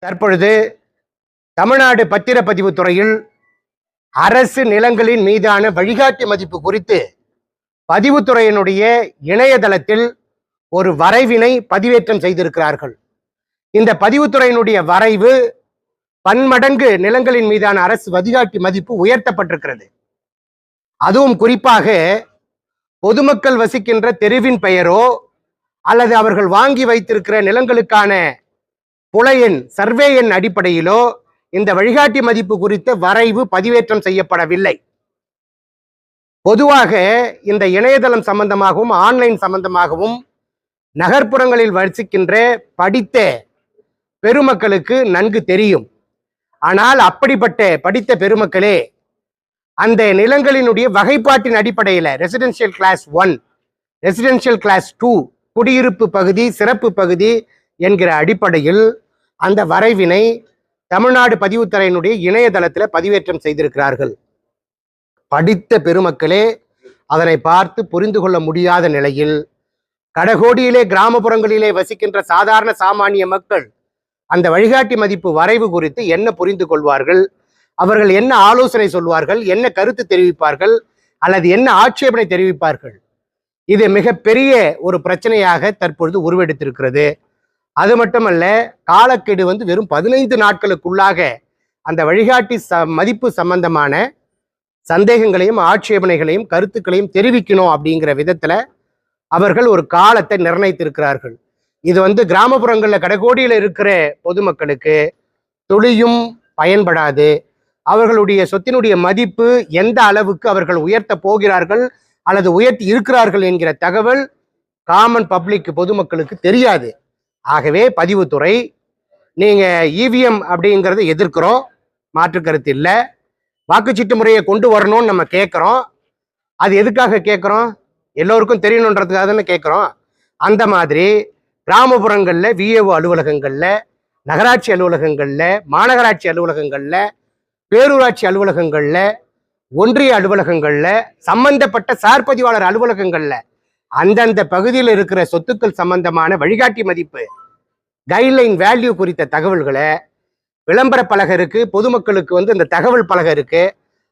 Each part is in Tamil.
தற்பொழுது தமிழ்நாடு பத்திரப்பதிவு துறையில் அரசு நிலங்களின் மீதான வழிகாட்டி மதிப்பு குறித்து பதிவுத்துறையினுடைய இணையதளத்தில் ஒரு வரைவினை பதிவேற்றம் செய்திருக்கிறார்கள். இந்த பதிவுத்துறையினுடைய வரைவு பன்மடங்கு நிலங்களின் மீதான அரசு வழிகாட்டி மதிப்பு உயர்த்தப்பட்டிருக்கிறது. அதுவும் குறிப்பாக பொதுமக்கள் வசிக்கின்ற தெருவின் பெயரோ அல்லது அவர்கள் வாங்கி வைத்திருக்கிற நிலங்களுக்கான புலையன் சர்வே எண் அடிப்படையிலோ இந்த வழிகாட்டி மதிப்பு குறித்த வரைவு பதிவேற்றம் செய்யப்படவில்லை. பொதுவாக இந்த இணையதளம் சம்பந்தமாகவும் ஆன்லைன் சம்பந்தமாகவும் நகர்ப்புறங்களில் வசிக்கின்ற படித்த பெருமக்களுக்கு நன்கு தெரியும். ஆனால் அப்படிப்பட்ட படித்த பெருமக்களே அந்த நிலங்களினுடைய வகைப்பாட்டின் அடிப்படையில் ரெசிடென்ஷியல் கிளாஸ் 1, ரெசிடென்ஷியல் கிளாஸ் 2, குடியிருப்பு பகுதி, சிறப்பு பகுதி என்கிற அடிப்படையில் அந்த வரைவினை தமிழ்நாடு பதிவுத்துறையினுடைய இணையதளத்தில் பதிவேற்றம் செய்திருக்கிறார்கள். படித்த பெருமக்களே அதனை பார்த்து புரிந்து கொள்ள முடியாத நிலையில் கடகோடியிலே கிராமப்புறங்களிலே வசிக்கின்ற சாதாரண சாமானிய மக்கள் அந்த வழிகாட்டி மதிப்பு வரைவு குறித்து என்ன புரிந்து கொள்வார்கள், அவர்கள் என்ன ஆலோசனை சொல்வார்கள், என்ன கருத்து தெரிவிப்பார்கள், அல்லது என்ன ஆட்சேபனை தெரிவிப்பார்கள்? இது மிகப்பெரிய ஒரு பிரச்சனையாக தற்பொழுது உருவெடுத்திருக்கிறது. அது மட்டுமல்ல, காலக்கெடு வெறும் 15 நாட்களுக்குள்ளாக அந்த வழிகாட்டி மதிப்பு சம்பந்தமான சந்தேகங்களையும் ஆட்சேபனைகளையும் கருத்துக்களையும் தெரிவிக்கணும் அப்படிங்கிற விதத்துல அவர்கள் ஒரு காலத்தை நிர்ணயித்திருக்கிறார்கள். இது கிராமப்புறங்களில் கடைகோடியில் இருக்கிற பொதுமக்களுக்கு துளியும் பயன்படாது. அவர்களுடைய சொத்தினுடைய மதிப்பு எந்த அளவுக்கு அவர்கள் உயர்த்த போகிறார்கள் அல்லது உயர்த்தி இருக்கிறார்கள் என்கிற தகவல் காமன் பப்ளிக் பொதுமக்களுக்கு தெரியாது. ஆகவே பதிவுத்துறை நீங்க இவிஎம் அப்படிங்கிறத எதிர்க்கிறோம், மாற்று கருத்து இல்லை. வாக்குச்சீட்டு முறையை கொண்டு வரணும்னு நம்ம கேட்குறோம். அது எதுக்காக கேட்குறோம்? எல்லோருக்கும் தெரியணுன்றதுக்காக தானே கேட்குறோம். அந்த மாதிரி கிராமப்புறங்களில் விஏஓ அலுவலகங்களில், நகராட்சி அலுவலகங்களில், மாநகராட்சி அலுவலகங்களில், பேரூராட்சி அலுவலகங்களில், ஒன்றிய அலுவலகங்களில், சம்பந்தப்பட்ட சார்பதிவாளர் அலுவலகங்களில் அந்தந்த பகுதியில் இருக்கிற சொத்துக்கள் சம்பந்தமான வழிகாட்டி மதிப்பு கைட்லைன் வேல்யூ குறித்த தகவல்களை விளம்பர பலகை இருக்கு, பொதுமக்களுக்கு அந்த தகவல் பலகை இருக்கு.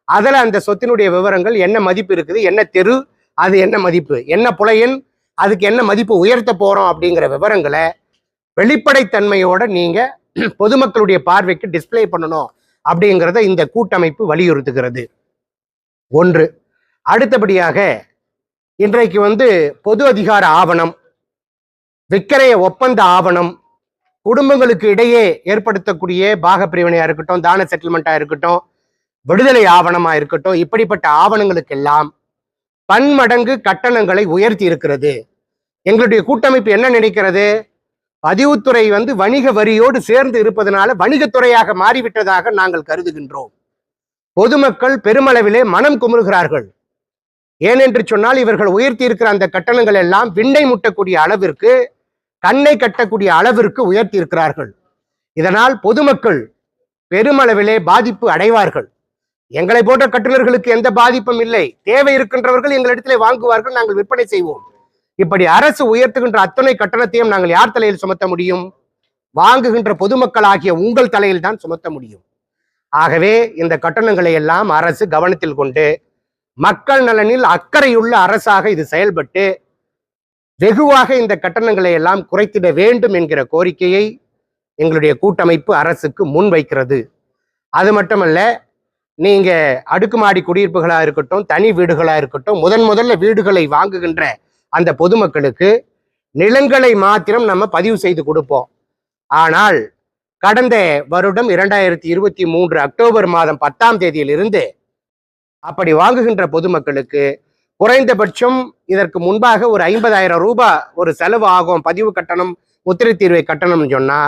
அதில் அந்த சொத்தினுடைய விவரங்கள், என்ன மதிப்பு இருக்குது, என்ன தெரு, அது என்ன மதிப்பு, என்ன புலையன், அதுக்கு என்ன மதிப்பு உயர்த்த போறோம் அப்படிங்கிற விவரங்களை வெளிப்படைத்தன்மையோட நீங்க பொதுமக்களுடைய பார்வைக்கு டிஸ்பிளே பண்ணணும் அப்படிங்கிறத இந்த கூட்டமைப்பு வலியுறுத்துகிறது. ஒன்று. அடுத்தபடியாக இன்றைக்கு பொது அதிகார ஆவணம், விக்கிரய ஒப்பந்த ஆவணம், குடும்பங்களுக்கு இடையே ஏற்படுத்தக்கூடிய பாக பிரிவினையா இருக்கட்டும், தான செட்டில்மெண்டா இருக்கட்டும், விடுதலை ஆவணமா இருக்கட்டும், இப்படிப்பட்ட ஆவணங்களுக்கெல்லாம் பன்மடங்கு கட்டணங்களை உயர்த்தி இருக்கிறது. எங்களுடைய கூட்டமைப்பு என்ன நினைக்கிறது? பதிவுத்துறை வணிக வரியோடு சேர்ந்து இருப்பதனால வணிகத்துறையாக மாறிவிட்டதாக நாங்கள் கருதுகின்றோம். பொதுமக்கள் பெருமளவிலே மனம் குமுறுகிறார்கள். ஏனென்று சொன்னால் இவர்கள் உயர்த்தி இருக்கிற அந்த கட்டணங்கள் எல்லாம் விண்ணை முட்டக்கூடிய அளவிற்கு, கண்ணை கட்டக்கூடிய அளவிற்கு உயர்த்தி இருக்கிறார்கள். இதனால் பொதுமக்கள் பெருமளவிலே பாதிப்பு அடைவார்கள். எங்களை போன்ற கட்டுநர்களுக்கு எந்த பாதிப்பும் இல்லை. தேவை இருக்கின்றவர்கள் எங்களிடத்திலே வாங்குவார்கள், நாங்கள் விற்பனை செய்வோம். இப்படி அரசு உயர்த்துகின்ற அத்தனை கட்டணத்தையும் நாங்கள் யார் தலையில் சுமத்த முடியும்? வாங்குகின்ற பொதுமக்கள் ஆகிய உங்கள் தலையில் தான் சுமத்த முடியும். ஆகவே இந்த கட்டணங்களை எல்லாம் அரசு கவனத்தில் கொண்டு மக்கள் நலனில் அக்கறையுள்ள அரசாக இது செயல்பட்டு வெகுவாக இந்த கட்டணங்களை எல்லாம் குறைத்திட வேண்டும் என்கிற கோரிக்கையை எங்களுடைய கூட்டமைப்பு அரசுக்கு முன்வைக்கிறது. அது மட்டுமல்ல, நீங்க அடுக்குமாடி குடியிருப்புகளா இருக்கட்டும், தனி வீடுகளா இருக்கட்டும், முதல்ல வீடுகளை வாங்குகின்ற அந்த பொதுமக்களுக்கு நிலங்களை மாத்திரம் நம்ம பதிவு செய்து கொடுப்போம். ஆனால் கடந்த வருடம் 2023 அக்டோபர் மாதம் 10ஆம் தேதியிலிருந்து அப்படி வாங்குகின்ற பொதுமக்களுக்கு குறைந்தபட்சம் இதற்கு முன்பாக ஒரு 50,000 ரூபாய் ஒரு செலவு ஆகும் பதிவு கட்டணம், முத்திரை தீர்வை கட்டணம் சொன்னா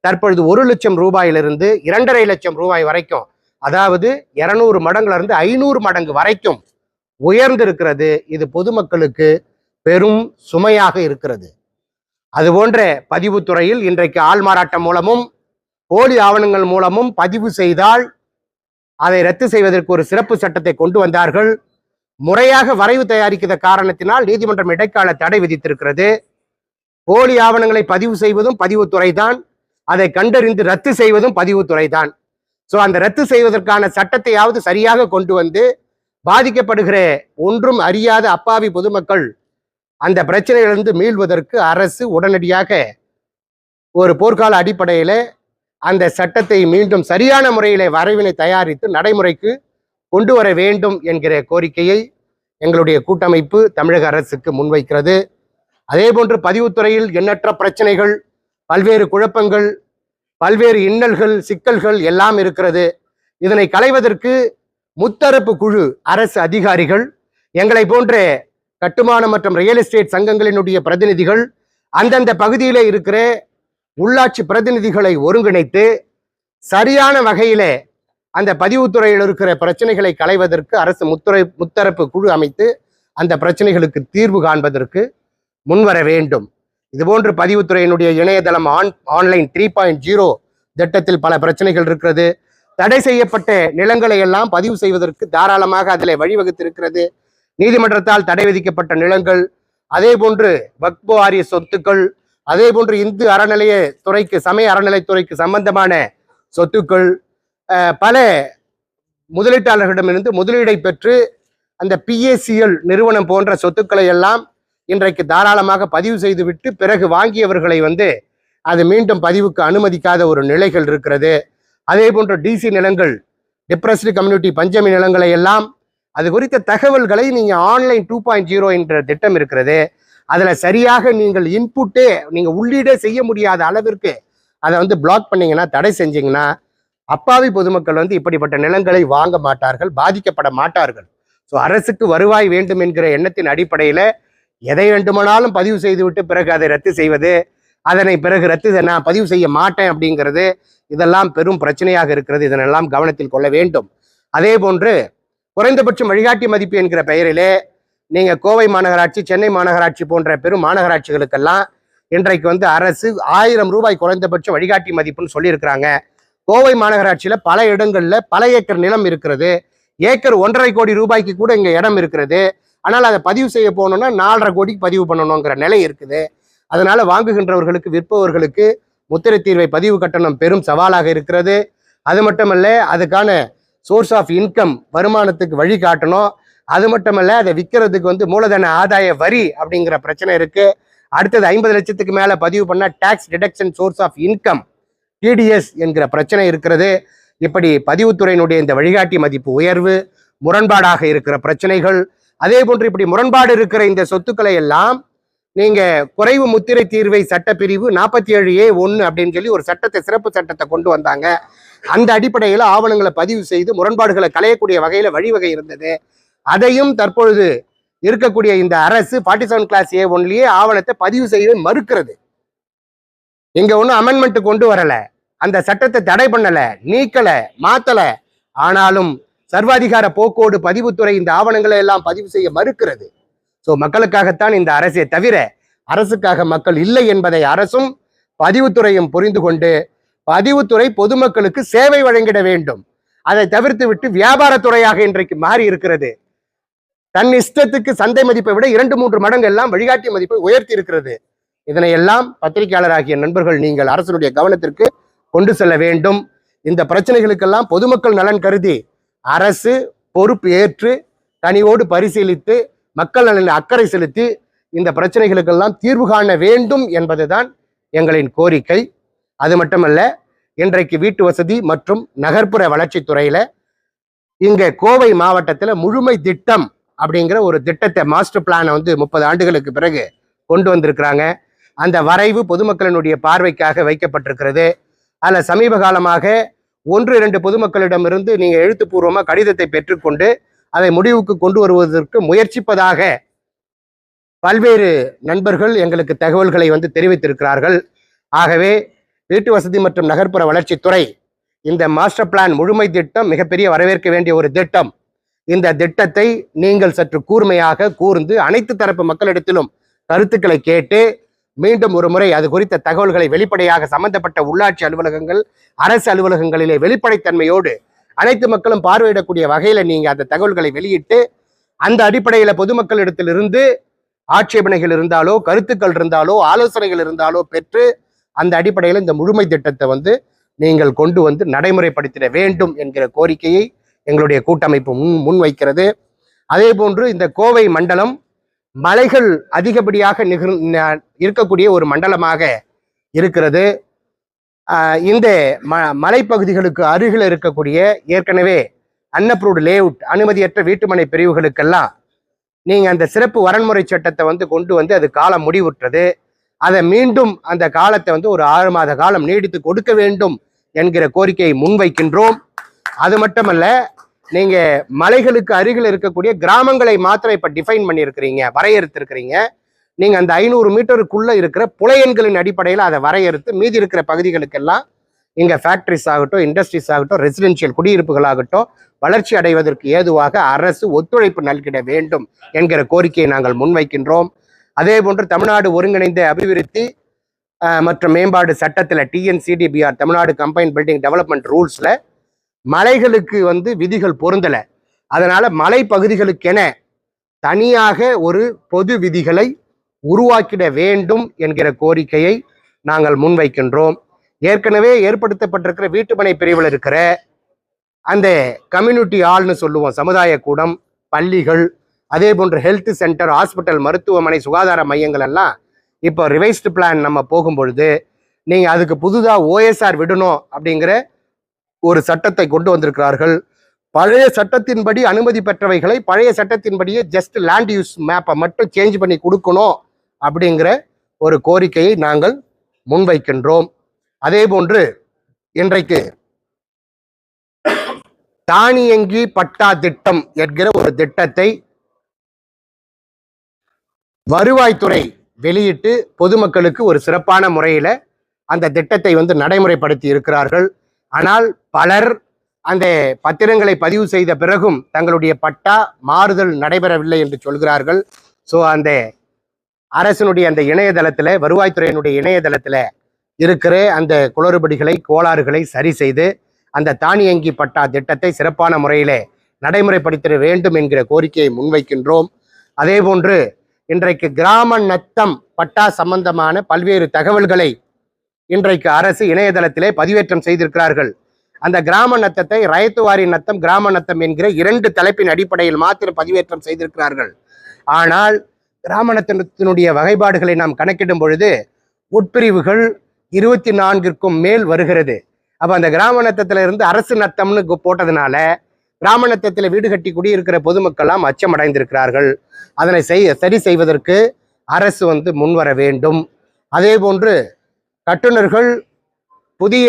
தற்பொழுது 1 லட்சம் ரூபாயிலிருந்து 2.5 லட்சம் ரூபாய் வரைக்கும், அதாவது 200 மடங்குல இருந்து 500 மடங்கு வரைக்கும் உயர்ந்திருக்கிறது. இது பொதுமக்களுக்கு பெரும் சுமையாக இருக்கிறது. அதுபோன்ற பதிவுத்துறையில் இன்றைக்கு ஆள்மாறாட்டம் மூலமும் போலி ஆவணங்கள் மூலமும் பதிவு செய்தால் அதை ரத்து செய்வதற்கு ஒரு சிறப்பு சட்டத்தை கொண்டு வந்தார்கள். முறையாக வரைவு தயாரிக்கிற காரணத்தினால் நீதிமன்றம் இடைக்கால தடை விதித்திருக்கிறது. போலி ஆவணங்களை பதிவு செய்வதும் பதிவுத்துறை தான். அதை கண்டறிந்து ரத்து செய்வதும் பதிவுத்துறை தான். ஸோ அந்த ரத்து செய்வதற்கான சட்டத்தையாவது சரியாக கொண்டு வந்து பாதிக்கப்படுகிற ஒன்றும் அறியாத அப்பாவி பொதுமக்கள் அந்த பிரச்சனையிலிருந்து மீள்வதற்கு அரசு உடனடியாக ஒரு போர்க்கால அடிப்படையில அந்த சட்டத்தை மீண்டும் சரியான முறையில வரைவினை தயாரித்து நடைமுறைக்கு கொண்டு வர வேண்டும் என்கிற கோரிக்கையை எங்களுடைய கூட்டமைப்பு தமிழக அரசுக்கு முன்வைக்கிறது. அதே போன்று பதிவுத்துறையில் எண்ணற்ற பிரச்சனைகள், பல்வேறு குழப்பங்கள், பல்வேறு இன்னல்கள், சிக்கல்கள் எல்லாம் இருக்கிறது. இதனை களைவதற்கு முத்தரப்பு குழு அரசு அதிகாரிகள், எங்களை போன்ற கட்டுமான மற்றும் ரியல் எஸ்டேட் சங்கங்களினுடைய பிரதிநிதிகள், அந்தந்த பகுதியில இருக்கிற உள்ளாட்சி பிரதிநிதிகளை ஒருங்கிணைத்து சரியான வகையில அந்த பதிவுத்துறையில் இருக்கிற பிரச்சனைகளை களைவதற்கு அரசு முத்தரப்பு குழு அமைத்து அந்த பிரச்சனைகளுக்கு தீர்வு காண்பதற்கு முன்வர வேண்டும். இதுபோன்று பதிவுத்துறையினுடைய இணையதளம் ஆன்லைன் 3.0 திட்டத்தில் பல பிரச்சனைகள் இருக்கிறது. தடை செய்யப்பட்ட நிலங்களை எல்லாம் பதிவு செய்வதற்கு தாராளமாக அதில் வழிவகுத்திருக்கிறது. நீதிமன்றத்தால் தடை விதிக்கப்பட்ட நிலங்கள், அதே போன்று வக்ஃப் வாரிய சொத்துக்கள், அதே போன்று இந்து அறநிலையத்துறைக்கு, சமய அறநிலைத்துறைக்கு சம்பந்தமான சொத்துக்கள், பல முதலீட்டாளர்களிடமிருந்து முதலீடை பெற்று அந்த PACL நிறுவனம் போன்ற சொத்துக்களை எல்லாம் இன்றைக்கு தாராளமாக பதிவு செய்துவிட்டு பிறகு வாங்கியவர்களை அது மீண்டும் பதிவுக்கு அனுமதிக்காத ஒரு நிலைகள் இருக்கிறது. அதே போன்ற DC நிலங்கள், டிப்ரஸ்டு கம்யூனிட்டி பஞ்சமி நிலங்களை எல்லாம் அது குறித்த தகவல்களை நீங்க ஆன்லைன் 2.0 என்ற திட்டம் இருக்கிறது. அதுல சரியாக நீங்கள் இன்புட்டே, நீங்க உள்ளீடே செய்ய முடியாத அளவிற்கு அதை பிளாக் பண்ணீங்கன்னா, தடை செஞ்சீங்கன்னா, அப்பாவி பொதுமக்கள் இப்படிப்பட்ட நிலங்களை வாங்க மாட்டார்கள், பாதிக்கப்பட மாட்டார்கள். ஸோ அரசுக்கு வருவாய் வேண்டும் என்கிற எண்ணத்தின் அடிப்படையில எதை வேண்டுமானாலும் பதிவு செய்துவிட்டு பிறகு அதை ரத்து செய்வது, அதனை பிறகு நான் பதிவு செய்ய மாட்டேன் அப்படிங்கிறது, இதெல்லாம் பெரும் பிரச்சனையாக இருக்கிறது. இதனெல்லாம் கவனத்தில் கொள்ள வேண்டும். அதே போன்று குறைந்தபட்சம் வழிகாட்டி மதிப்பு என்கிற பெயரிலே நீங்க கோவை மாநகராட்சி, சென்னை மாநகராட்சி போன்ற பெரும் மாநகராட்சிகளுக்கெல்லாம் இன்றைக்கு அரசு 1000 ரூபாய் குறைந்தபட்ச வழிகாட்டி மதிப்புன்னு சொல்லியிருக்கிறாங்க. கோவை மாநகராட்சியில பல இடங்கள்ல பல ஏக்கர் நிலம் இருக்கிறது. ஏக்கர் 1.5 கோடி ரூபாய்க்கு கூட இங்க இடம் இருக்கிறது. ஆனால் அதை பதிவு செய்ய போகணும்னா 4.5 கோடிக்கு பதிவு பண்ணணுங்கிற நிலை இருக்குது. அதனால வாங்குகின்றவர்களுக்கு, விற்பவர்களுக்கு முத்திரை தீர்வை பதிவு கட்டணம் பெரும் சவாலாக இருக்கிறது. அது மட்டுமல்ல, அதுக்கான சோர்ஸ் ஆஃப் இன்கம், வருமானத்துக்கு வழி காட்டணும். அது மட்டுமல்ல, அதை விற்கிறதுக்கு மூலதன ஆதாய வரி அப்படிங்கிற பிரச்சனை இருக்கு. அடுத்தது 50 லட்சத்துக்கு மேல பதிவு பண்ண tax deduction source of income, TDS என்கிற பிரச்சனை இருக்கிறது. இப்படி பதிவுத்துறையினுடைய இந்த வழிகாட்டி மதிப்பு உயர்வு, முரண்பாடாக இருக்கிற பிரச்சனைகள், அதே போன்று இப்படி முரண்பாடு இருக்கிற இந்த சொத்துக்களை எல்லாம் நீங்க குறைவு முத்திரை தீர்வை சட்டப்பிரிவு 47A1 அப்படின்னு சொல்லி ஒரு சட்டத்தை, சிறப்பு சட்டத்தை கொண்டு வந்தாங்க. அந்த அடிப்படையில் ஆவணங்களை பதிவு செய்து முரண்பாடுகளை களையக்கூடிய வகையில வழிவகை இருந்தது. அதையும் தற்பொழுது இருக்கக்கூடிய இந்த அரசு 47(a)(1) ஆவணத்தை பதிவு செய்ய மறுக்கிறது. இங்க ஒன்றும் அமெண்ட்மெண்ட் கொண்டு வரல, அந்த சட்டத்தை தடை பண்ணல, நீக்கல, மாத்தல. ஆனாலும் சர்வாதிகார போக்கோடு பதிவுத்துறை இந்த ஆவணங்களை எல்லாம் பதிவு செய்ய மறுக்கிறது. ஸோ மக்களுக்காகத்தான் இந்த அரசே தவிர அரசுக்காக மக்கள் இல்லை என்பதை அரசும் பதிவுத்துறையும் புரிந்து கொண்டு பதிவுத்துறை பொதுமக்களுக்கு சேவை வழங்கிட வேண்டும். அதை தவிர்த்து விட்டு வியாபாரத்துறையாக இன்றைக்கு மாறி இருக்கிறது. தன் இஷ்டத்துக்கு சந்தை மதிப்பை விட 2-3 மடங்கு எல்லாம் வழிகாட்டி மதிப்பை உயர்த்தி இருக்கிறது. இதனை எல்லாம் பத்திரிகையாளராகிய நண்பர்கள் நீங்கள் அரசனுடைய கவனத்திற்கு கொண்டு செல்ல வேண்டும். இந்த பிரச்சனைகளுக்கெல்லாம் பொதுமக்கள் நலன் கருதி அரசு பொறுப்பு ஏற்று தனியோடு பரிசீலித்து மக்கள் நலனில் அக்கறை செலுத்தி இந்த பிரச்சனைகளுக்கெல்லாம் தீர்வு காண வேண்டும் என்பதுதான் எங்களின் கோரிக்கை. அது மட்டுமல்ல, இன்றைக்கு வீட்டு வசதி மற்றும் நகர்ப்புற வளர்ச்சித்துறையில இங்க கோவை மாவட்டத்தில் முழுமை திட்டம் அப்படிங்கிற ஒரு திட்டத்தை, மாஸ்டர் பிளானை 30 ஆண்டுகளுக்கு பிறகு கொண்டு வந்திருக்கிறாங்க. அந்த வரைவு பொதுமக்களினுடைய பார்வைக்காக வைக்கப்பட்டிருக்கிறது. அதில் சமீப காலமாக 1-2 பொதுமக்களிடமிருந்து நீங்க எழுத்துப்பூர்வமா கடிதத்தை பெற்றுக்கொண்டு அதை முடிவுக்கு கொண்டு வருவதற்கு முயற்சிப்பதாக பல்வேறு நண்பர்கள் எங்களுக்கு தகவல்களை தெரிவித்திருக்கிறார்கள். ஆகவே வீட்டு வசதி மற்றும் நகர்ப்புற வளர்ச்சித்துறை இந்த மாஸ்டர் பிளான் முழுமை திட்டம் மிகப்பெரிய வரவேற்க வேண்டிய ஒரு திட்டம். இந்த திட்டத்தை நீங்கள் சற்று கூர்மையாக கூர்ந்து அனைத்து தரப்பு மக்களிடத்திலும் கருத்துக்களை கேட்டு மீண்டும் ஒரு முறை அது குறித்த தகவல்களை வெளிப்படையாக சம்பந்தப்பட்ட உள்ளாட்சி அலுவலகங்கள், அரசு அலுவலகங்களிலே வெளிப்படைத்தன்மையோடு அனைத்து மக்களும் பார்வையிடக்கூடிய வகையில நீங்க அந்த தகவல்களை வெளியிட்டு அந்த அடிப்படையில பொதுமக்களிடத்திலிருந்து ஆட்சேபனைகள் இருந்தாலோ, கருத்துக்கள் இருந்தாலோ, ஆலோசனைகள் இருந்தாலோ பெற்று அந்த அடிப்படையில் இந்த முழுமை திட்டத்தை வந்து நீங்கள் கொண்டு வந்து நடைமுறைப்படுத்திட வேண்டும் என்கிற கோரிக்கையை எங்களுடைய கூட்டமைப்பு முன்வைக்கிறது. அதே போன்று இந்த கோவை மண்டலம் மலைகள் அதிகப்படியாக இருக்கக்கூடிய ஒரு மண்டலமாக இருக்கிறது. இந்த மலைப்பகுதிகளுக்கு அருகில் இருக்கக்கூடிய ஏற்கனவே அன்அப்ரூவ்டு லேஅவுட் அனுமதியற்ற வீட்டுமனை பிரிவுகளுக்கெல்லாம் நீங்க அந்த சிறப்பு வரன்முறை சட்டத்தை வந்து கொண்டு வந்து அது காலம் முடிவுற்றது. அதை மீண்டும் அந்த காலத்தை வந்து ஒரு 6 மாத காலம் நீடித்து கொடுக்க வேண்டும் என்கிற கோரிக்கையை முன்வைக்கின்றோம். அது மட்டுமல்ல, நீங்க மலைகளுக்கு அருகில் இருக்கக்கூடிய கிராமங்களை மாத்திரம் இப்ப டிஃபைன் பண்ணியிருக்கிறீங்க, வரையறுத்திருக்கிறீங்க. நீங்க அந்த 500 மீட்டருக்குள்ள இருக்கிற புலையன்களின் அடிப்படையில் அதை வரையறுத்து மீதி இருக்கிற பகுதிகளுக்கெல்லாம் இங்க ஃபேக்டரிஸ் ஆகட்டும், இண்டஸ்ட்ரீஸ் ஆகட்டும், ரெசிடென்சியல் குடியிருப்புகளாகட்டும் வளர்ச்சி அடைவதற்கு ஏதுவாக அரசு ஒத்துழைப்பு நல்கிட வேண்டும் என்கிற கோரிக்கையை நாங்கள் முன்வைக்கின்றோம். அதே போன்று தமிழ்நாடு ஒருங்கிணைந்த அபிவிருத்தி மற்றும் மேம்பாடு சட்டத்தில் டிஎன்சிடிபிஆர் தமிழ்நாடு கம்பைன் பில்டிங் டெவலப்மெண்ட் ரூல்ஸ்ல மலைகளுக்கு வந்து விதிகள் பொருந்தலை. அதனால மலை பகுதிகளுக்கென தனியாக ஒரு பொது விதிகளை உருவாக்கிட வேண்டும் என்கிற கோரிக்கையை நாங்கள் முன்வைக்கின்றோம். ஏற்கனவே ஏற்படுத்தப்பட்டிருக்கிற வீட்டுமனை பிரிவில் இருக்கிற அந்த கம்யூனிட்டி ஹால்னு சொல்லுவோம், சமுதாய கூடம், பள்ளிகள், அதே போன்று ஹெல்த் சென்டர், ஹாஸ்பிட்டல், மருத்துவமனை, சுகாதார மையங்கள் எல்லாம் இப்போ ரிவைஸ்டு பிளான் நம்ம போகும்பொழுது நீங்கள் அதுக்கு புதுதாக ஓஎஸ்ஆர் விடணும் அப்படிங்கிற ஒரு சட்டத்தை கொண்டு வந்திருக்கிறார்கள். பழைய சட்டத்தின்படி அனுமதி பெற்றவைகளை பழைய சட்டத்தின்படியே ஜஸ்ட் லேண்ட் யூஸ் மேப்பை மட்டும் சேஞ்ச் பண்ணி கொடுக்கணும் அப்படிங்கிற ஒரு கோரிக்கையை நாங்கள் முன்வைக்கின்றோம். அதே போன்று இன்றைக்கு தானியங்கி பட்டா திட்டம் என்கிற ஒரு திட்டத்தை வருவாய்த்துறை வெளியிட்டு பொதுமக்களுக்கு ஒரு சிறப்பான முறையில் அந்த திட்டத்தை வந்து நடைமுறைப்படுத்தி இருக்கிறார்கள். ஆனால் பலர் அந்த பத்திரங்களை பதிவு செய்த பிறகும் தங்களுடைய பட்டா மாறுதல் நடைபெறவில்லை என்று சொல்கிறார்கள். ஸோ அந்த அரசினுடைய அந்த இணையதளத்தில், வருவாய்த்துறையினுடைய இணையதளத்தில் இருக்கிற அந்த குளறுபடிகளை, கோளாறுகளை சரி செய்து அந்த தானியங்கி பட்டா திட்டத்தை சிறப்பான முறையிலே நடைமுறைப்படுத்த வேண்டும் என்கிற கோரிக்கையை முன்வைக்கின்றோம். அதே போன்று இன்றைக்கு கிராம நத்தம் பட்டா சம்பந்தமான பல்வேறு தகவல்களை இன்றைக்கு அரசு இணையதளத்திலே பதிவேற்றம் செய்திருக்கிறார்கள். அந்த கிராம நத்தத்தை ரயத்துவாரி நத்தம், கிராம நத்தம் என்கிற 2 தலைப்பின் அடிப்படையில் மாத்திரம் பதிவேற்றம் செய்திருக்கிறார்கள். ஆனால் கிராம நத்தத்தினுடைய வகைப்பாடுகளை நாம் கணக்கிடும் பொழுது உட்பிரிவுகள் 24க்கும் மேல் வருகிறது. அப்ப அந்த கிராம நத்தத்துல இருந்து அரசு நத்தம்னு போட்டதுனால கிராம நத்தத்தில் வீடு கட்டி குடியிருக்கிற பொதுமக்கள்லாம் அச்சமடைந்திருக்கிறார்கள். அதனை சரி செய்வதற்கு அரசு வந்து முன்வர வேண்டும். அதே போன்று கட்டுநர்கள் புதிய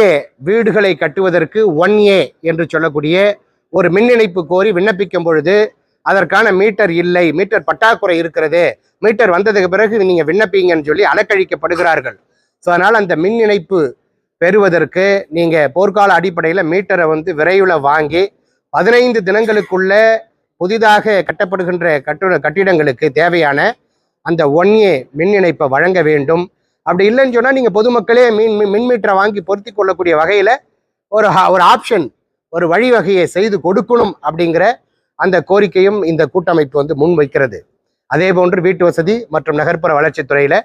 வீடுகளை கட்டுவதற்கு 1A என்று சொல்லக்கூடிய ஒரு மின் இணைப்பு கோரி விண்ணப்பிக்கும் பொழுது அதற்கான மீட்டர் இல்லை, மீட்டர் பற்றாக்குறை இருக்கிறது, மீட்டர் வந்ததுக்கு பிறகு நீங்க விண்ணப்பிங்கன்னு சொல்லி அலக்கழிக்கப்படுகிறார்கள். ஸோ அதனால் அந்த மின் இணைப்பு பெறுவதற்கு நீங்க போர்க்கால அடிப்படையில் மீட்டரை வந்து விரைவில் வாங்கி 15 தினங்களுக்குள்ள புதிதாக கட்டப்படுகின்ற கட்டிடங்களுக்கு தேவையான அந்த 1A மின் இணைப்பை வழங்க வேண்டும். அப்படி இல்லைன்னு சொன்னால் நீங்கள் பொதுமக்களே மின் மீட்டரை வாங்கி பொருத்தி கொள்ளக்கூடிய வகையில் ஒரு ஆப்ஷன், ஒரு வழிவகையை செய்து கொடுக்கணும் அப்படிங்கிற அந்த கோரிக்கையும் இந்த கூட்டமைப்பு வந்து முன்வைக்கிறது. அதே போன்று வீட்டு வசதி மற்றும் நகர்ப்புற வளர்ச்சித்துறையில்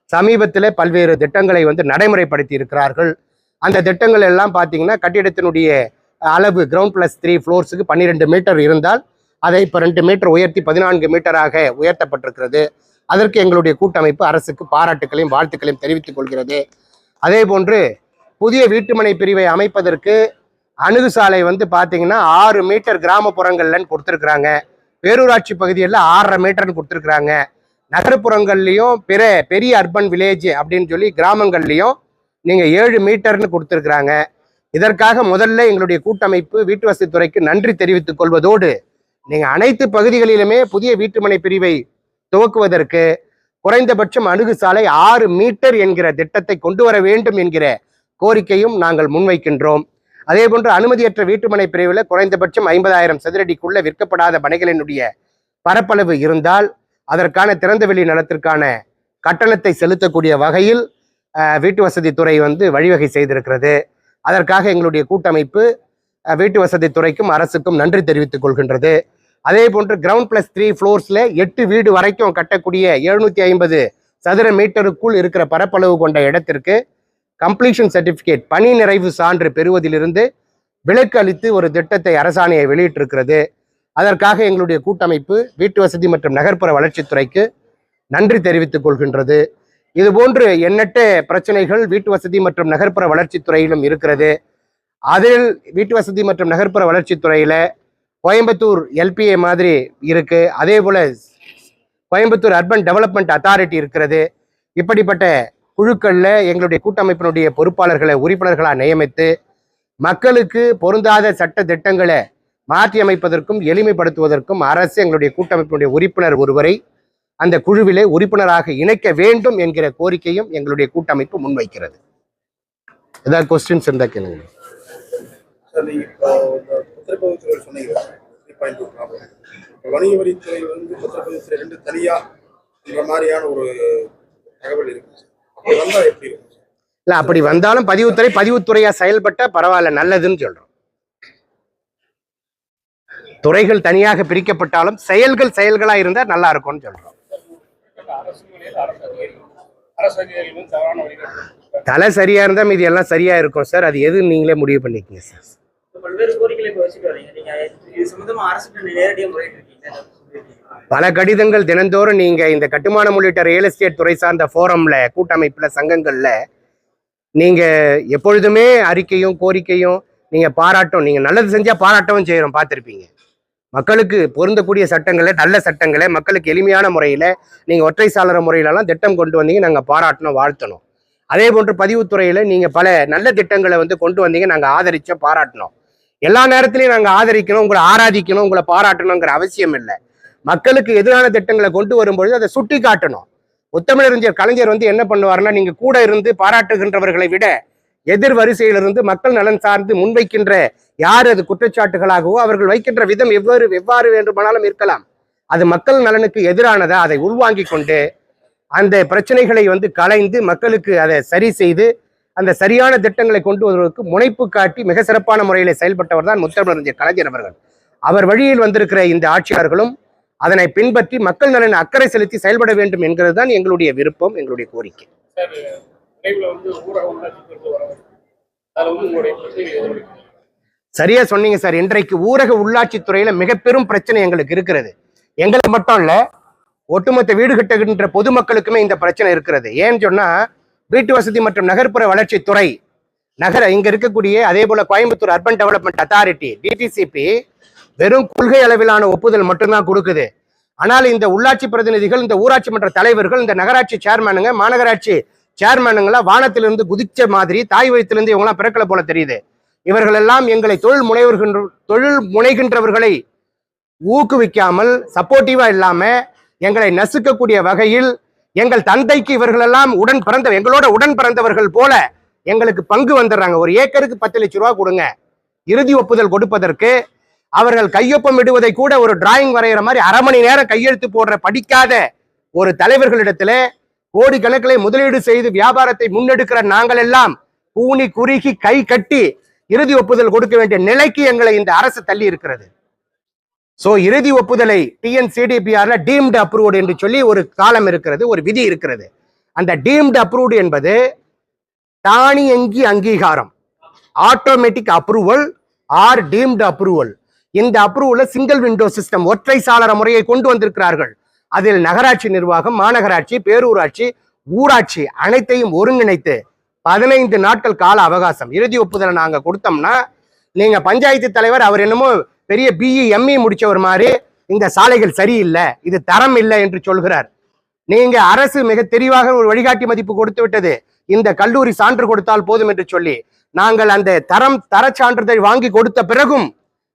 சமீபத்தில் பல்வேறு திட்டங்களை வந்து நடைமுறைப்படுத்தி இருக்கிறார்கள். அந்த திட்டங்கள் எல்லாம் பார்த்தீங்கன்னா கட்டிடத்தினுடைய அளவு கிரவுண்ட் +3 ஃப்ளோர்ஸுக்கு 12 மீட்டர் இருந்தால் அதை இப்போ 2 மீட்டர் உயர்த்தி 14 மீட்டராக உயர்த்தப்பட்டிருக்கிறது. அதற்கு எங்களுடைய கூட்டமைப்பு அரசுக்கு பாராட்டுக்களையும் வாழ்த்துக்களையும் தெரிவித்துக் கொள்கிறது. அதே போன்று புதிய வீட்டுமனை பிரிவை அமைப்பதற்கு அணுகுசாலை வந்து பார்த்தீங்கன்னா 6 மீட்டர் கிராமப்புறங்கள்லன்னு கொடுத்துருக்குறாங்க. பேரூராட்சி பகுதியில் 6.5 மீட்டர்னு கொடுத்துருக்குறாங்க. நகர்ப்புறங்கள்லையும் பெரிய அர்பன் வில்லேஜ் அப்படின்னு சொல்லி கிராமங்கள்லையும் நீங்கள் 7 மீட்டர்னு கொடுத்துருக்குறாங்க. இதற்காக முதல்ல எங்களுடைய கூட்டமைப்பு வீட்டு வசதித்துறைக்கு நன்றி தெரிவித்துக் கொள்வதோடு நீங்கள் அனைத்து பகுதிகளிலுமே புதிய வீட்டுமனை பிரிவை துவக்குவதற்கு குறைந்தபட்சம் அணுகுசாலை 6 மீட்டர் என்கிற திட்டத்தை கொண்டு வர வேண்டும் என்கிற கோரிக்கையும் நாங்கள் முன்வைக்கின்றோம். அதே போன்று அனுமதியற்ற வீட்டுமனை பிரிவில் குறைந்தபட்சம் 50,000 சதுரடிக்குள்ள விற்கப்படாத மனைகளினுடைய பரப்பளவு இருந்தால் அதற்கான திறந்தவெளி நிலத்திற்கான கட்டணத்தை செலுத்தக்கூடிய வகையில் வீட்டு வசதித்துறை வந்து வழிவகை செய்திருக்கிறது. அதற்காக எங்களுடைய கூட்டமைப்பு வீட்டு வசதித்துறைக்கும் அரசுக்கும் நன்றி தெரிவித்துக் கொள்கின்றது. அதே போன்று கிரவுண்ட் +3 ஃப்ளோர்ஸ்ல 8 வீடு வரைக்கும் கட்டக்கூடிய 750 சதுர மீட்டருக்குள் இருக்கிற பரப்பளவு கொண்ட இடத்திற்கு கம்ப்ளீஷன் சர்டிபிகேட் பணி நிறைவு சான்று பெறுவதிலிருந்து விலக்கு அளித்து ஒரு திட்டத்தை அரசாணையை வெளியிட்டிருக்கிறது. அதற்காக எங்களுடைய கூட்டமைப்பு வீட்டு வசதி மற்றும் நகர்ப்புற வளர்ச்சித்துறைக்கு நன்றி தெரிவித்துக் கொள்கின்றது. இதுபோன்று எண்ணற்ற பிரச்சனைகள் வீட்டு வசதி மற்றும் நகர்ப்புற வளர்ச்சித்துறையிலும் இருக்கிறது. அதில் வீட்டு வசதி மற்றும் நகர்ப்புற வளர்ச்சித்துறையில கோயம்புத்தூர் எல்பிஏ மாதிரி இருக்கு. அதே போல கோயம்புத்தூர் அர்பன் டெவலப்மெண்ட் அத்தாரிட்டி இருக்கிறது. இப்படிப்பட்ட குழுக்கள்ல எங்களுடைய கூட்டமைப்பினுடைய பொறுப்பாளர்களை உறுப்பினர்களாக நியமித்து மக்களுக்கு பொருந்தாத சட்ட திட்டங்களை மாற்றி அமைப்பதற்கும் எளிமைப்படுத்துவதற்கும் அரசு எங்களுடைய கூட்டமைப்பினுடைய உறுப்பினர் ஒருவரை அந்த குழுவிலே உறுப்பினராக இணைக்க வேண்டும் என்கிற கோரிக்கையும் எங்களுடைய கூட்டமைப்பு முன்வைக்கிறது. ஏதாவது கொஸ்டின்ஸ் இருந்தா கேளுங்க. வணிக வரித்துறை வந்து பத்திரப்பதிவுத்துறை ரெண்டு தனியா இந்த மாதிரியான ஒரு தகவல் இருக்கு. எப்படி இருக்கும்? இல்ல, அப்படி வந்தாலும் பதிவுத்துறையா செயல்பட்ட பரவாயில்ல, நல்லதுன்னு சொல்றோம். துறைகள் தனியாக பிரிக்கப்பட்டாலும் செயல்களா இருந்தா நல்லா இருக்கும்னு சொல்றோம். தலை சரியா இருந்தா மீதி எல்லாம் சரியா இருக்கும் சார். அது எது நீங்களே முடிவு பண்ணிக்கங்க சார். பல கடிதங்கள் தினந்தோறும் நீங்க இந்த கட்டுமானம் உள்ளிட்ட ரியல் எஸ்டேட் துறை சார்ந்த போரம்ல, கூட்டமைப்புல, சங்கங்கள்ல நீங்க எப்பொழுதுமே அறிக்கையும் கோரிக்கையும் நீங்க பாராட்டும், நீங்க நல்லது செஞ்சா பாராட்டவும் செய்யறோம், பார்த்திருப்பீங்க. மக்களுக்கு பொருந்தக்கூடிய சட்டங்களை, நல்ல சட்டங்களை மக்களுக்கு எளிமையான முறையில நீங்க ஒற்றை சாளர முறையிலலாம் திட்டம் கொண்டு வந்தீங்க, நாங்க பாராட்டணும், வாழ்த்தணும். அதே போன்று பதிவுத்துறையில நீங்க பல நல்ல திட்டங்களை கொண்டு வந்தீங்க, நாங்க ஆதரிச்சோம், பாராட்டணும். எல்லா நேரத்திலையும் நாங்க ஆதரிக்கணும், உங்களை ஆராதிக்கணும், உங்களை பாராட்டணுங்கிற அவசியம் இல்லை. மக்களுக்கு எதிரான திட்டங்களை கொண்டு வரும்பொழுது அதை சுட்டி காட்டணும். முத்தமிழறிஞர் கலைஞர் என்ன பண்ணுவாருன்னா, நீங்க கூட இருந்து பாராட்டுகின்றவர்களை விட எதிர் வரிசையிலிருந்து மக்கள் நலன் சார்ந்து முன்வைக்கின்ற யார் அது குற்றச்சாட்டுகளாகவோ அவர்கள் வைக்கின்ற விதம் எவ்வாறு வேண்டுமானாலும் இருக்கலாம், அது மக்கள் நலனுக்கு எதிரானதா அதை உள்வாங்கி கொண்டு அந்த பிரச்சனைகளை களைந்து மக்களுக்கு அதை சரி செய்து அந்த சரியான திட்டங்களை கொண்டு வருவதற்கு முனைப்பு காட்டி மிக சிறப்பான முறையில செயல்பட்டவர் தான் முத்தமிழறிஞர் கலைஞர் அவர்கள். அவர் வழியில் வந்திருக்கிற இந்த ஆட்சியாளர்களும் அதனை பின்பற்றி மக்கள் நலன் அக்கறை செலுத்தி செயல்பட வேண்டும் என்கிறது தான் எங்களுடைய விருப்பம், எங்களுடைய கோரிக்கை. சரியா சொன்னீங்க சார். இன்றைக்கு ஊரக உள்ளாட்சி துறையில மிக பெரும் பிரச்சனை எங்களுக்கு இருக்கிறது. எங்களுக்கு மட்டும் இல்ல, ஒட்டுமொத்த வீடு கட்டுகின்ற பொதுமக்களுக்குமே இந்த பிரச்சனை இருக்கிறது. ஏன்னு சொன்னா, வீட்டு வசதி மற்றும் நகர்ப்புற வளர்ச்சி துறை இங்க இருக்கக்கூடிய அதே போல Coimbatore urban development authority DTCP வெறும் கொள்கை அளவிலான ஒப்புதல் மட்டும்தான் கொடுக்குது. ஆனால் இந்த உள்ளாட்சி பிரதிநிதிகள், இந்த ஊராட்சி மன்ற தலைவர்கள், இந்த நகராட்சி சேர்மனுங்க, மாநகராட்சி சேர்மனுங்களா வானத்திலிருந்து குதிச்ச மாதிரி தாய் வயிற்றிலிருந்து இவங்களாம் பிறக்கல போல தெரியுது. இவர்கள் எல்லாம் எங்களை தொழில் முனைகின்றவர்களை ஊக்குவிக்காமல், சப்போர்ட்டிவா இல்லாம எங்களை நசுக்கக்கூடிய வகையில் எங்கள் தந்தைக்கு இவர்கள் எல்லாம் எங்களோட உடன் பிறந்தவர்கள் போல எங்களுக்கு பங்கு வந்துடுறாங்க. ஒரு ஏக்கருக்கு 10 லட்சம் ரூபாய் கொடுங்க, இறுதி ஒப்புதல் கொடுப்பதற்கு அவர்கள் கையொப்பம் இடுவதை கூட ஒரு டிராயிங் வரைகிற மாதிரி அரை மணி நேரம் கையெழுத்து போடுற படிக்காத ஒரு தலைவர்களிடத்துல கோடிக்கணக்கிலே முதலீடு செய்து வியாபாரத்தை முன்னெடுக்கிற நாங்கள் எல்லாம் கூனி குறுகி கை கட்டி இறுதி ஒப்புதல் கொடுக்க வேண்டிய நிலைக்கு எங்களை இந்த அரசு தள்ளி இருக்கிறது. சோ இறுதி ஒப்புதலை டிஎன்சிடிபிஆர்ல டீம்டு அப்ரூவ்டு என்று சொல்லி ஒரு காலம் இருக்கிறது, ஒரு விதி இருக்கிறது. அந்த டீம்டு அப்ரூவ்டு என்பது தானியங்கி அங்கீகாரம், automatic approval or deemed approval. இந்த அப்ரூவல சிங்கிள் விண்டோ சிஸ்டம், ஒற்றை சாளர முறையை கொண்டு வந்திருக்கிறார்கள். அதில் நகராட்சி நிர்வாகம், மாநகராட்சி, பேரூராட்சி, ஊராட்சி அனைத்தையும் ஒருங்கிணைத்து 15 நாட்கள் கால அவகாசம். இறுதி ஒப்புதலை நாங்க கொடுத்தோம்னா, நீங்க பஞ்சாயத்து தலைவர் அவர் என்னமோ பெரிய பிஇ எம்இ முடிச்சவர் மாதிரி இந்த சாலைகள் சரியில்லை, இது தரம் இல்லை என்று சொல்கிறார். நீங்க அரசு மிக தெளிவாக ஒரு வழிகாட்டி மதிப்பு கொடுத்து விட்டது, இந்த கல்லூரி சான்று கொடுத்தால் போதும் என்று சொல்லி நாங்கள் அந்த தர சான்றிதழ் வாங்கி கொடுத்த பிறகும்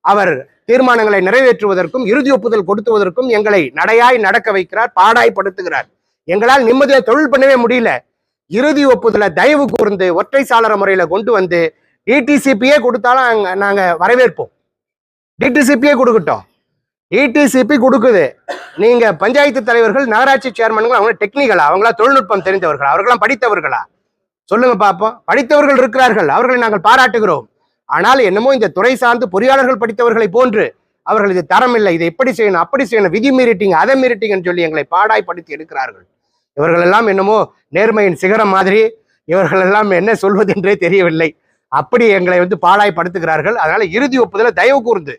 அவர் தீர்மானங்களை நிறைவேற்றுவதற்கும் இறுதி ஒப்புதல் கொடுத்துவதற்கும் எங்களை நடையாய் நடக்க வைக்கிறார், பாடாய்படுத்துகிறார். எங்களால் நிம்மதியா தொழில் பண்ணவே முடியல. இறுதி ஒப்புதலை தயவு கூர்ந்து ஒற்றை சாளர முறையில கொண்டு வந்து டிடிசிபியே கொடுத்தாலும் நாங்க வரவேற்போம். டிடிசிபியே கொடுக்கட்டும், டிடிசிபி கொடுக்குது. நீங்க பஞ்சாயத்து தலைவர்கள், நகராட்சி சேர்மன்கள் அவங்க டெக்னிக்கலா, அவங்களா தொழில்நுட்பம் தெரிந்தவர்களா, அவர்களாம் படித்தவர்களா சொல்லுங்க பார்ப்போம். படித்தவர்கள் இருக்கிறார்கள், அவர்களை நாங்கள் பாராட்டுகிறோம். ஆனால் என்னமோ இந்த துறை சார்ந்து பொறியாளர்கள் படித்தவர்களை போன்று அவர்கள் இது தரம் இல்லை, இதை எப்படி செய்யணும், அப்படி செய்யணும், விதி மீறிட்டீங்க, அதை மீறிட்டீங்கன்னு சொல்லி எங்களை பாடாய்படுத்தி எடுக்கிறார்கள். இவர்கள் எல்லாம் என்னமோ நேர்மையின் சிகரம் மாதிரி இவர்கள் எல்லாம் என்ன சொல்வதென்றே தெரியவில்லை. அப்படி எங்களை வந்து பாழாய்படுத்துகிறார்கள். அதனால இறுதி ஒப்புதலை தயவு கூர்ந்து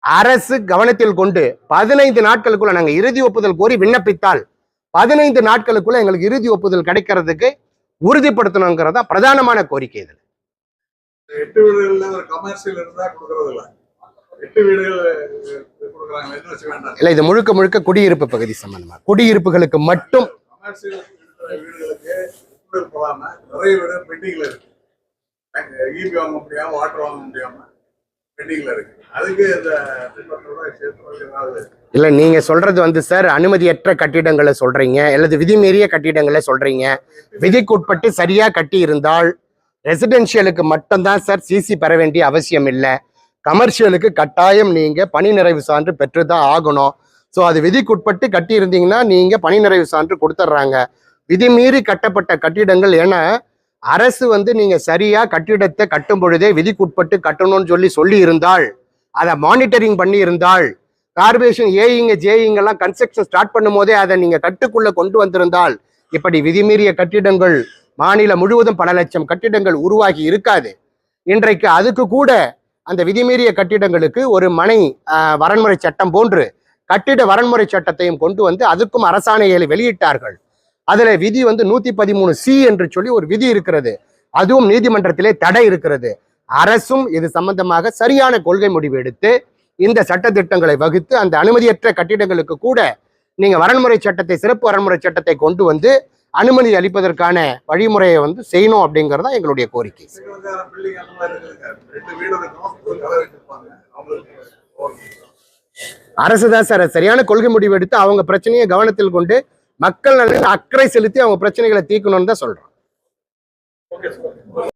அரசு கவனத்தில் கொண்டு 15 நாட்களுக்குள்ள நாங்க இறுதி ஒப்புதல் கோரி விண்ணப்பித்தால் 15 நாட்களுக்குள்ள எங்களுக்கு இறுதி ஒப்புதல் கிடைக்கிறதுக்கு உறுதிப்படுத்தணுங்கிறதா பிரதானமான கோரிக்கை. இதுல 8 வீடுகள்ல ஒரு கமர்ஷியல் இருந்தா கொடுக்கறது இல்ல. 8 வீடுகள் கொடுக்குறாங்க, என்ன வச்சு வேண்டாம் இல்ல, இது முழுக்க முழுக்க குடியிருப்பு பகுதி சம்பந்தமா, குடியிருப்புகளுக்கு மட்டும். கமர்ஷியல் வீடுகளுக்கு ஒப்புதல் போடாம நிறைய வீடு பெண்டிங்ல இருக்கு. ஈபி வாங்க முடியாம, வாட்டர் வாங்க முடியாம பெண்டிங்ல இருக்கு. அதுக்கு இந்த ஏதாவது இல்ல, நீங்க சொல்றது வந்து சார் அனுமதியற்ற கட்டிடங்களை சொல்றீங்க, அல்லது விதிமீறிய கட்டிடங்களை சொல்றீங்க. விதிக்குட்பட்டு சரியா கட்டி இருந்தால் ரெசிடென்ஷியலுக்கு மட்டும்தான் சார் சிசி பெற வேண்டிய அவசியம் இல்லை. கமர்ஷியலுக்கு கட்டாயம் நீங்க பணி நிறைவு சான்று பெற்றுதான் ஆகணும். ஸோ அது விதிக்குட்பட்டு கட்டி இருந்தீங்கன்னா நீங்க பணி நிறைவு சான்று கொடுத்துட்றாங்க. விதிமீறி கட்டப்பட்ட கட்டிடங்கள், ஏன்னா அரசு வந்து நீங்க சரியா கட்டிடத்தை கட்டும் பொழுதே விதிக்குட்பட்டு கட்டணும்னு சொல்லி இருந்தால், அதை மானிட்டரிங் பண்ணி இருந்தால், கார்பரேஷன் ஏஇங்க ஜேஇங்கெல்லாம் கன்ஸ்ட்ரக்ஷன் ஸ்டார்ட் பண்ணும் போதே அதை நீங்க கட்டுக்குள்ள கொண்டு வந்திருந்தால் இப்படி விதிமீறிய கட்டிடங்கள் மாநிலம் முழுவதும் பல லட்சம் கட்டிடங்கள் உருவாகி இருக்காது. இன்றைக்கு அதுக்கு கூட அந்த விதிமீறிய கட்டிடங்களுக்கு ஒரு மனை வரன்முறை சட்டம் போன்று கட்டிட வரன்முறை சட்டத்தையும் கொண்டு வந்து அதுக்கும் அரசாணைகளை வெளியிட்டார்கள். அதுல விதி வந்து 113C என்று சொல்லி ஒரு விதி இருக்கிறது. அதுவும் நீதிமன்றத்திலே தடை இருக்கிறது. அரசும் இது சம்பந்தமாக சரியான கொள்கை முடிவு எடுத்து இந்த சட்டத்திட்டங்களை வகுத்து அந்த அனுமதியற்ற கட்டிடங்களுக்கு கூட நீங்க வரன்முறை சட்டத்தை, சிறப்பு வரன்முறை சட்டத்தை கொண்டு வந்து அனுமதி அளிப்பதற்கான வழிமுறையை வந்து செய்யணும் அப்படிங்கறதா எங்களுடைய கோரிக்கை. பில்டிங் அந்த மாதிரி இருக்கு. 2 வீடு இருக்கும், ஒரு கதை வச்சிருப்பாங்க. அவங்களுக்கு அரசு தான் சார் சரியான கொள்கை முடிவு எடுத்து அவங்க பிரச்சனையை கவனத்தில் கொண்டு மக்கள் நலனில் அக்கறை செலுத்தி அவங்க பிரச்சனைகளை தீர்க்கணும்னு தான் சொல்றோம். Okay sir.